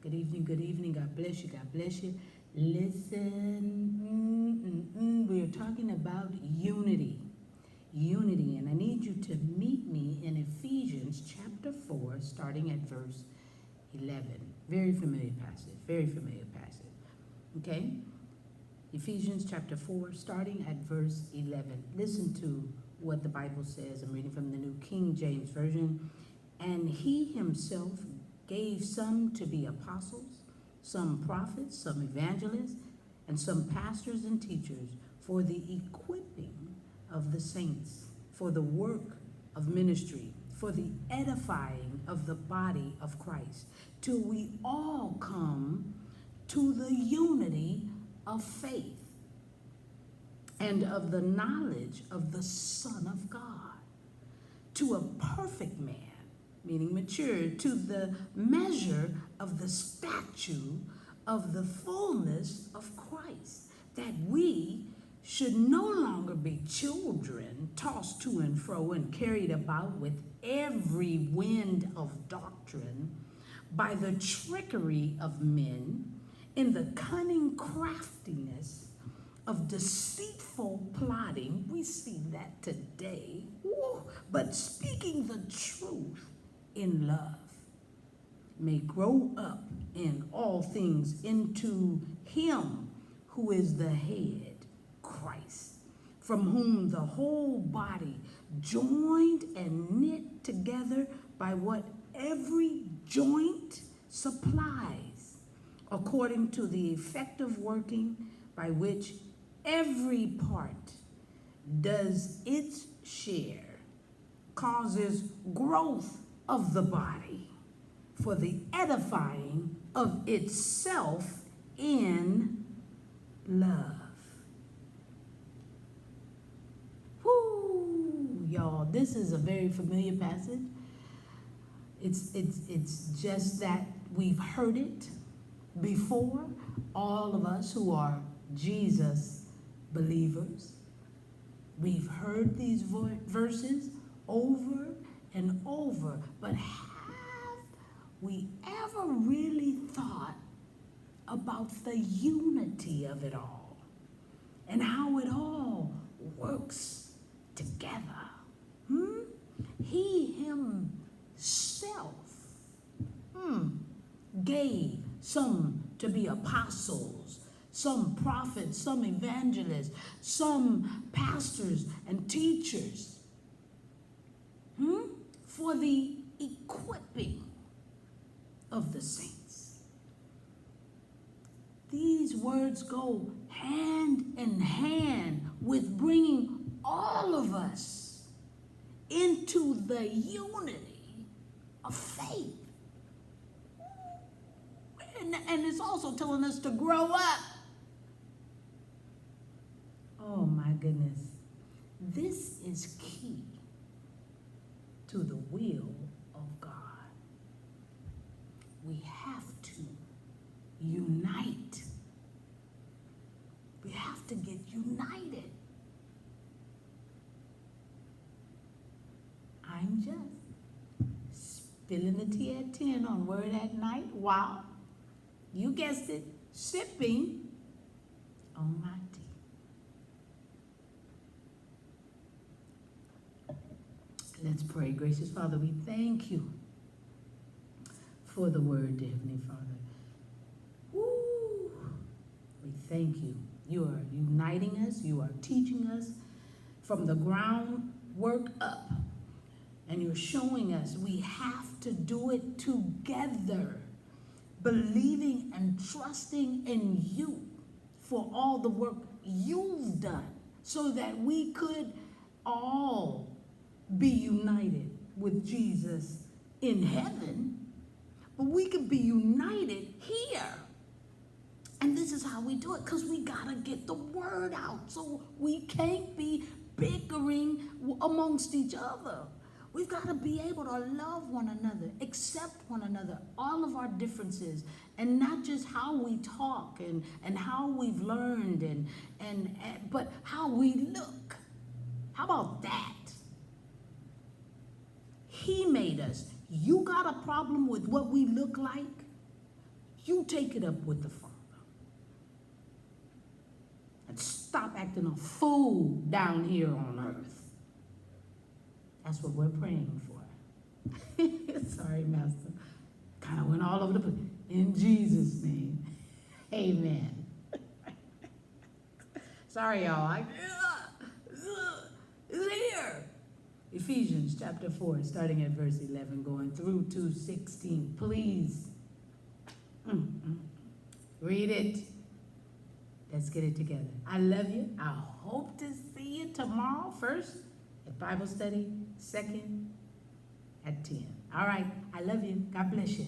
Good evening, good evening. God bless you, God bless you. Listen, we're talking about unity. Unity, and I need you to meet me in Ephesians chapter 4, starting at verse 11. Very familiar passage, very familiar passage. Okay? Ephesians chapter 4, starting at verse 11. Listen to what the Bible says. I'm reading from the New King James Version. And he himself gave some to be apostles, some prophets, some evangelists, and some pastors and teachers for the equipping of the saints, for the work of ministry, for the edifying of the body of Christ, till we all come to the unity of faith and of the knowledge of the Son of God, to a perfect man, meaning mature, to the measure of the stature of the fullness of Christ, that we should no longer be children tossed to and fro and carried about with every wind of doctrine by the trickery of men in the cunning craftiness of deceitful plotting. We see that today. Woo. But speaking the truth in love may grow up in all things into him who is the head, Christ, from whom the whole body, joined and knit together by what every joint supplies, according to the effective working by which every part does its share, causes growth of the body for the edifying of itself in love. Woo, y'all, this is a very familiar passage. It's just that we've heard it before. All of us who are Jesus believers, we've heard these verses over and over, but have we ever really thought about the unity of it all and how it all works together? He himself gave some to be apostles, some prophets, some evangelists, some pastors and teachers, for the equipping of the saints. These words go hand in hand with bringing all of us into the unity of faith. And it's also telling us to grow up. Oh my goodness. This is key to the will of God. We have to unite. We have to get united. I'm just spilling the tea at 10 on Word at Night. Wow. You guessed it, sipping on my tea. Let's pray. Gracious Father, we thank you for the word, dear Heavenly Father. Woo! We thank you. You are uniting us. You are teaching us from the groundwork up. And you're showing us we have to do it together, believing and trusting in you for all the work you've done so that we could all be united with Jesus in heaven, but we could be united here. And this is how we do it, because we gotta get the word out. So we can't be bickering amongst each other. We've got to be able to love one another, accept one another, all of our differences, and not just how we talk and how we've learned, but how we look. How about that? He made us. You got a problem with what we look like? You take it up with the Father. And stop acting a fool down here on earth. That's what we're praying for. Sorry, Master. Kind of went all over the place. In Jesus' name, amen. Sorry, y'all. It's here. Ephesians chapter 4, starting at verse 11, going through to 16. Please. Read it. Let's get it together. I love you. I hope to see you tomorrow. First, at Bible study. Second, at 10. All right. I love you. God bless you.